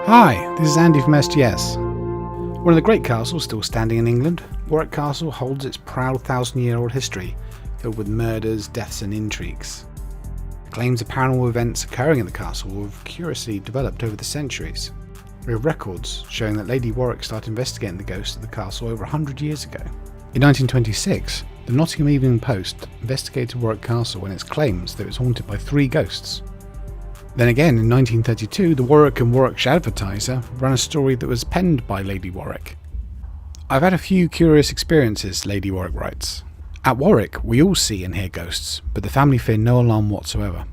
Hi, this is Andy from SGS. One of the great castles still standing in England, Warwick Castle holds its proud 1,000-year-old history, filled with murders, deaths and intrigues. Claims of paranormal events occurring in the castle have curiously developed over the centuries. We have records showing that Lady Warwick started investigating the ghosts of the castle over 100 years ago. In 1926, the Nottingham Evening Post investigated Warwick Castle and its claims that it was haunted by 3 ghosts. Then again, in 1932, the Warwick and Warwickshire Advertiser ran a story that was penned by Lady Warwick. I've had a few curious experiences, Lady Warwick writes. At Warwick, we all see and hear ghosts, but the family fear no alarm whatsoever.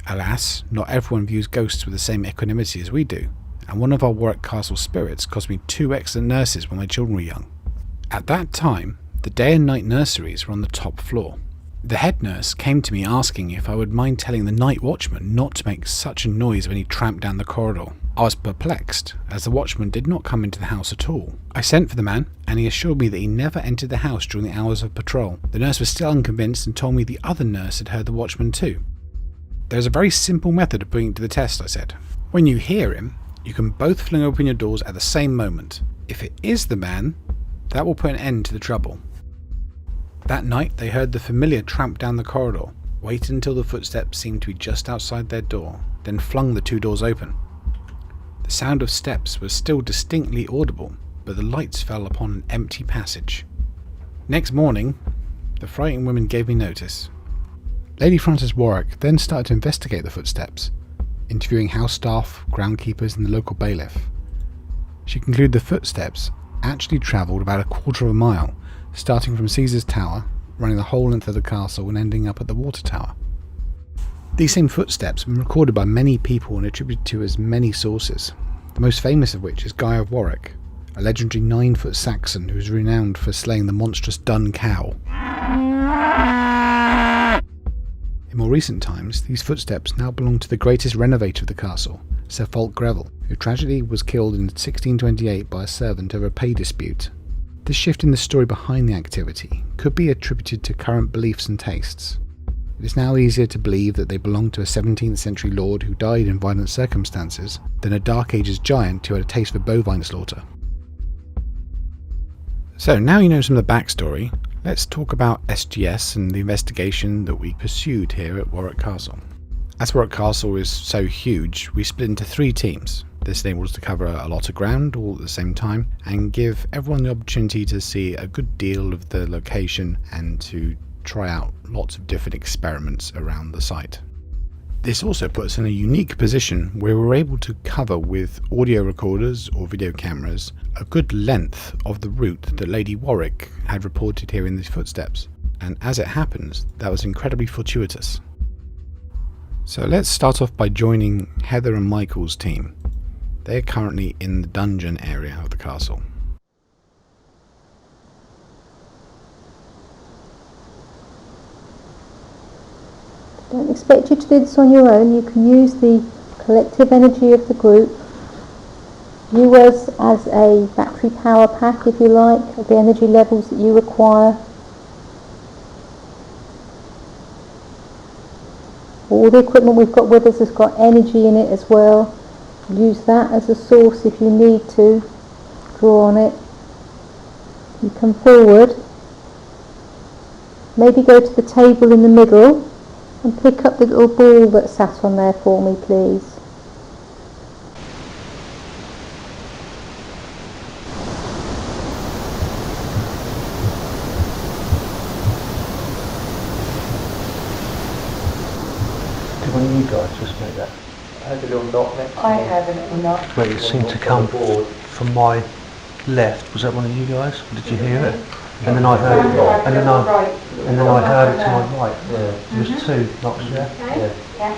Alas, not everyone views ghosts with the same equanimity as we do, and one of our Warwick Castle spirits cost me 2 excellent nurses when my children were young. At that time, the day and night nurseries were on the top floor. The head nurse came to me asking if I would mind telling the night watchman not to make such a noise when he tramped down the corridor. I was perplexed, as the watchman did not come into the house at all. I sent for the man, and he assured me that he never entered the house during the hours of patrol. The nurse was still unconvinced and told me the other nurse had heard the watchman too. There is a very simple method of putting it to the test, I said. When you hear him, you can both fling open your doors at the same moment. If it is the man, that will put an end to the trouble. That night they heard the familiar tramp down the corridor, waited until the footsteps seemed to be just outside their door, then flung the 2 doors open. The sound of steps was still distinctly audible, but the lights fell upon an empty passage. Next morning, the frightened women gave me notice. Lady Frances Warwick then started to investigate the footsteps, interviewing house staff, groundkeepers and the local bailiff. She concluded the footsteps actually travelled about 1/4 of a mile, starting from Caesar's Tower, running the whole length of the castle and ending up at the water tower. These same footsteps have been recorded by many people and attributed to as many sources, the most famous of which is Guy of Warwick, a legendary 9-foot Saxon who is renowned for slaying the monstrous dun cow. In more recent times, these footsteps now belong to the greatest renovator of the castle, Sir Fulk Greville, who tragically was killed in 1628 by a servant over a pay dispute. This shift in the story behind the activity could be attributed to current beliefs and tastes. It is now easier to believe that they belong to a 17th century lord who died in violent circumstances than a Dark Ages giant who had a taste for bovine slaughter. So now you know some of the backstory, let's talk about SGS and the investigation that we pursued here at Warwick Castle. As Warwick Castle is so huge, we split into 3 teams. This enables us to cover a lot of ground all at the same time and give everyone the opportunity to see a good deal of the location and to try out lots of different experiments around the site. This also puts us in a unique position where we're able to cover with audio recorders or video cameras a good length of the route that Lady Warwick had reported hearing these footsteps, and as it happens, that was incredibly fortuitous. So let's start off by joining Heather and Michael's team. They're currently in the dungeon area of the castle. Don't expect you to do this on your own. You can use the collective energy of the group. View us as a battery power pack, if you like, of the energy levels that you require. All the equipment we've got with us has got energy in it as well. Use that as a source if you need to. Draw on it. You come forward. Maybe go to the table in the middle and pick up the little ball that sat on there for me, please. Did one of you guys just make that? I had a little knot next to I me. have a little knot. Where it seemed to come from my left. Was that one of you guys? Did you hear it? And then I heard it. And then I heard it to my right. Yeah. There was 2 knocks there. Okay. Yeah.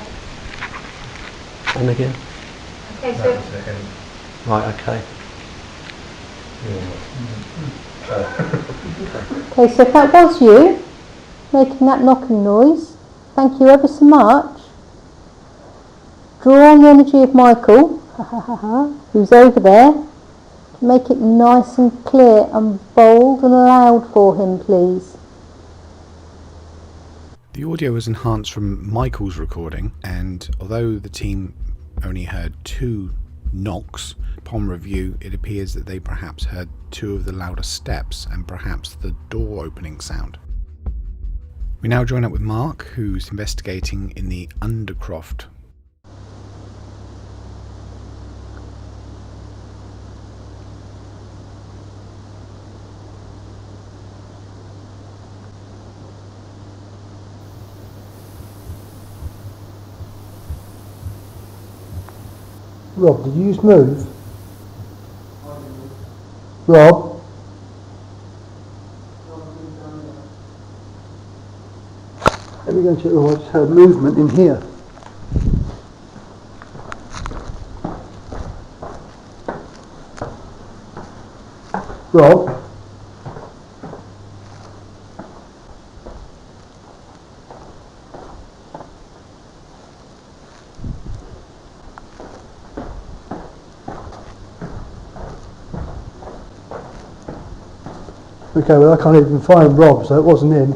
And again. Okay, so Right, okay. Okay, so if that was you making that knocking noise, thank you ever so much. Draw on the energy of Michael, who's over there. Make it nice and clear and bold and loud for him, please. The audio was enhanced from Michael's recording, and although the team only heard 2 knocks. Upon review, it appears that they perhaps heard two of the louder steps and perhaps the door opening sound. We now join up with Mark, who's investigating in the Undercroft. Rob, did you just move? Rob? Let me go and check. I just heard movement in here. Rob? Okay, well I can't even find Rob, so it wasn't him.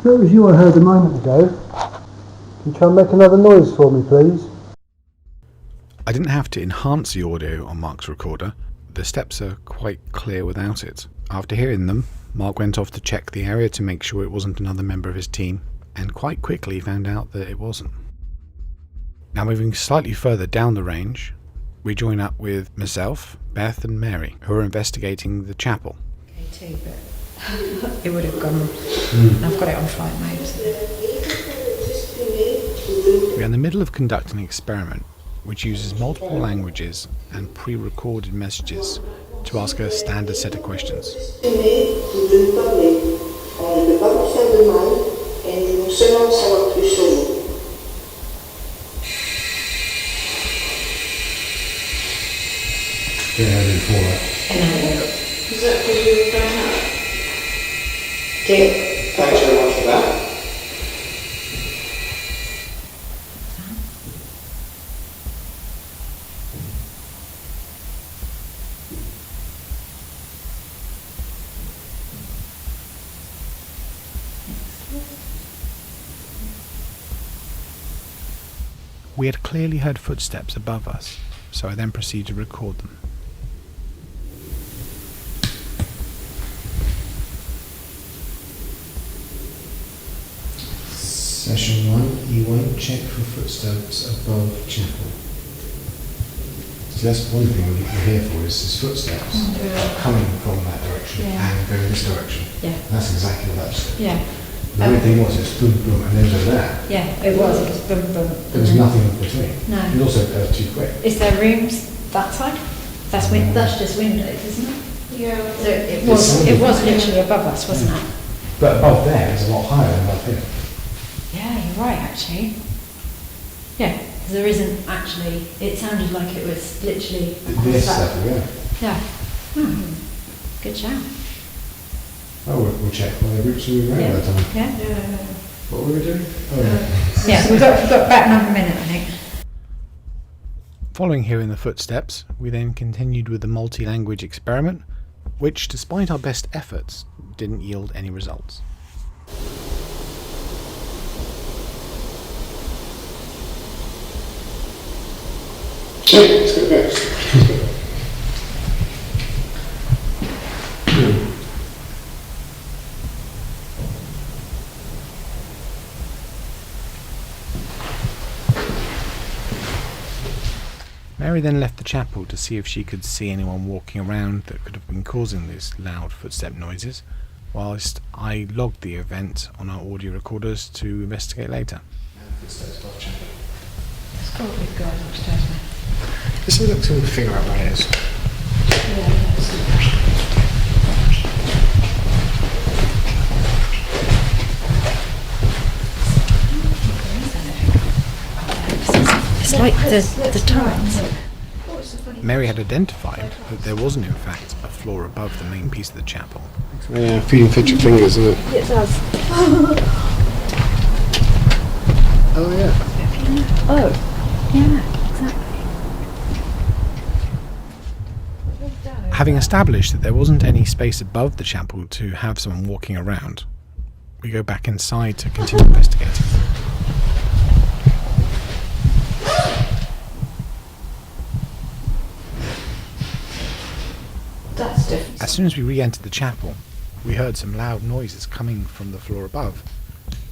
That was you I heard a moment ago. Can you try and make another noise for me, please? I didn't have to enhance the audio on Mark's recorder. The steps are quite clear without it. After hearing them, Mark went off to check the area to make sure it wasn't another member of his team, and quite quickly found out that it wasn't. Now moving slightly further down the range, we join up with myself, Beth and Mary, who are investigating the chapel. Okay, too, but it would have gone. I've got it on flight mode. So. We are in the middle of conducting an experiment which uses multiple languages and pre-recorded messages to ask a standard set of questions. Is that because you were going up? Thanks very much for that. We had clearly heard footsteps above us, so I then proceeded to record them. Session 1, E1, check for footsteps above chapel. So that's one thing we're here for, is footsteps coming from that direction and going this direction. Yeah. And that's exactly what that's. Yeah. The only thing was it's boom boom and then it was there. Yeah, it was. It was boom boom. There was nothing in between. No. And also it goes too quick. Is there rooms that side? That's that's just windows, isn't it? Yeah. So it was literally above us, wasn't it? But above there is a lot higher than above here. Yeah, you're right, actually. Yeah, because there isn't actually. It sounded like it was literally. This that. level, yeah. Yeah. Good shout. Oh, we'll check what the groups we were around that time. Yeah. What were we doing? Oh, yeah. Yeah, we've got about another minute, I think. Following hearing the footsteps, we then continued with the multi-language experiment, which, despite our best efforts, didn't yield any results. Let's go back. Mary then left the chapel to see if she could see anyone walking around that could have been causing these loud footstep noises, whilst I logged the event on our audio recorders to investigate later. Footsteps above chapel. It's got a big guy upstairs, mate. Let's have a look till we figure out where it is. It's like the turrets. Mary had identified that there wasn't in fact a floor above the main piece of the chapel. Yeah, feeding fidget fingers, isn't it? It does. Oh, yeah. Oh, yeah, exactly. Having established that there wasn't any space above the chapel to have someone walking around, we go back inside to continue investigating. That's different. As soon as we re-entered the chapel, we heard some loud noises coming from the floor above,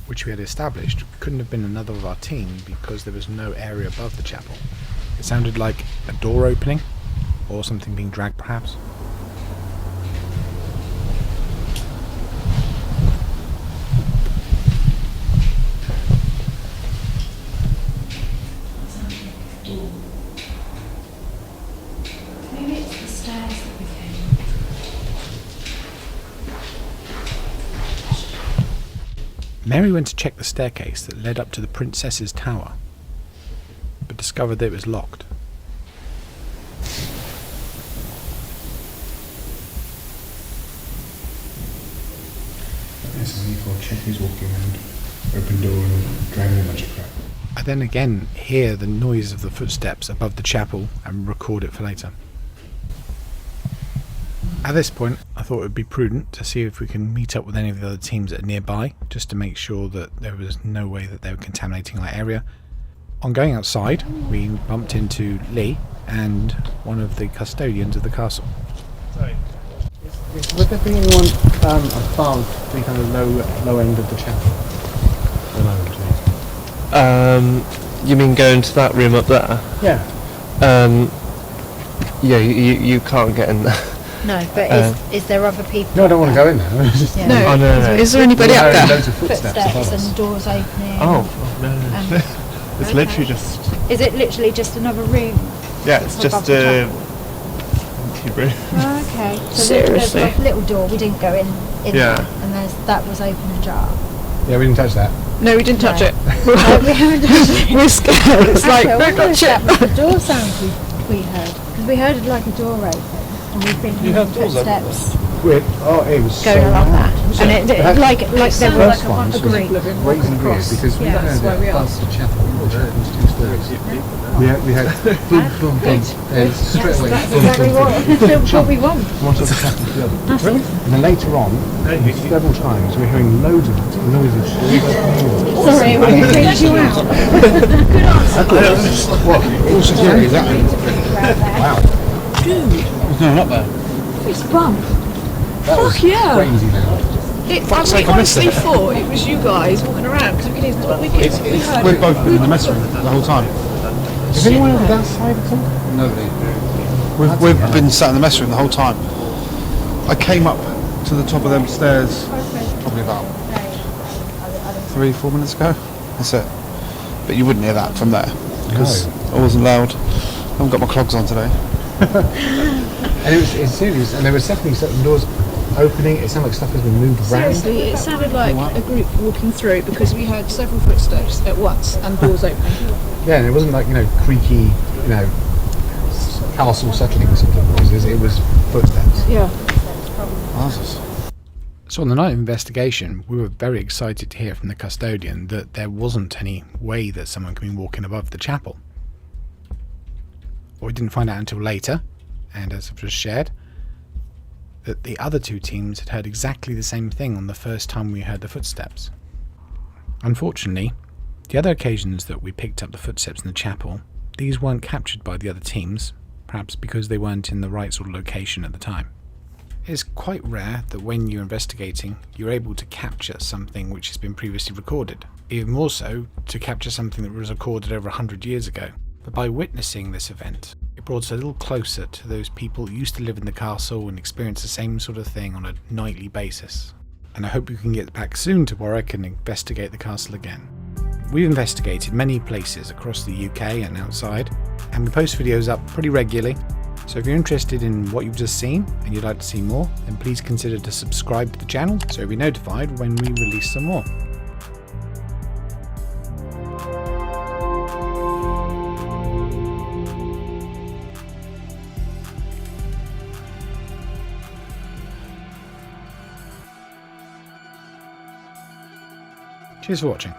which we had established couldn't have been another of our team because there was no area above the chapel. It sounded like a door opening, or something being dragged perhaps. Maybe it's the stairs that we came. Mary went to check the staircase that led up to the princess's tower, but discovered that it was locked. Yes, when you go check who's walking around, open door and dragging a bunch of crap. I then again hear the noise of the footsteps above the chapel and record it for later. At this point, I thought it would be prudent to see if we can meet up with any of the other teams that are nearby, just to make sure that there was no way that they were contaminating our area. On going outside, we bumped into Lee and one of the custodians of the castle. Would there be anyone above the kind of low end of the chapel? You mean going to that room up there? Yeah. Yeah, you can't get in there. No, but is there other people? No, I don't want to go in there. Yeah. No. Oh, no. Is there anybody up there? Loads of footsteps above us. and doors opening. Oh, no. And It's literally just. is it literally just another room? Yeah, it's Above just the a chapel? empty room. Oh, okay. So Seriously? there's a little door. We didn't go in Yeah. there, and that was open ajar. Yeah, we didn't touch that. No, we didn't touch No. it. We haven't touched it. We're scared. It's like, Actually, I no, wonder if touch that it. was the door sound we heard, because we heard like a door open, and we've been hearing footsteps Weird. Oh, it was going so along loud. that, and it That- like there was First like a one was green. crazy weird because we Yeah, heard that's why it we above the chapel. The chapel's 2 stories. Yeah, we had boom, boom, boom, and straight away. That's boom, exactly boom, boom. what we want. One side of the chapel to the other. Really? And then later on, several times, we're hearing loads of noises. Sorry, we freaked you out. What? All security, exactly. Wow. No, not there. It's bump. That was yeah. crazy loud. I honestly thought it was you guys walking around because we heard We've both been in the mess room the whole time. Is anyone over that side at all? Nobody. We've been sat in the mess room the whole time. I came up to the top of them stairs probably about 3-4 minutes ago. That's it. But you wouldn't hear that from there because I wasn't loud. I haven't got my clogs on today. And it's serious, and there were definitely certain doors opening. It sounded like stuff has been moved around. Seriously, it sounded like a group walking through because we heard several footsteps at once and doors opening. Yeah, and it wasn't like, creaky, castle settling sort of noises. It was footsteps. Yeah. So on the night of investigation, we were very excited to hear from the custodian that there wasn't any way that someone could be walking above the chapel. But we didn't find out until later, and as I've just shared, that the other 2 teams had heard exactly the same thing on the first time we heard the footsteps. Unfortunately, the other occasions that we picked up the footsteps in the chapel, these weren't captured by the other teams, perhaps because they weren't in the right sort of location at the time. It's quite rare that when you're investigating, you're able to capture something which has been previously recorded. Even more so, to capture something that was recorded over 100 years ago. But by witnessing this event, it brought us a little closer to those people who used to live in the castle and experience the same sort of thing on a nightly basis. And I hope we can get back soon to Warwick and investigate the castle again. We've investigated many places across the UK and outside, and we post videos up pretty regularly. So if you're interested in what you've just seen and you'd like to see more, then please consider to subscribe to the channel so you'll be notified when we release some more. Cheers for watching.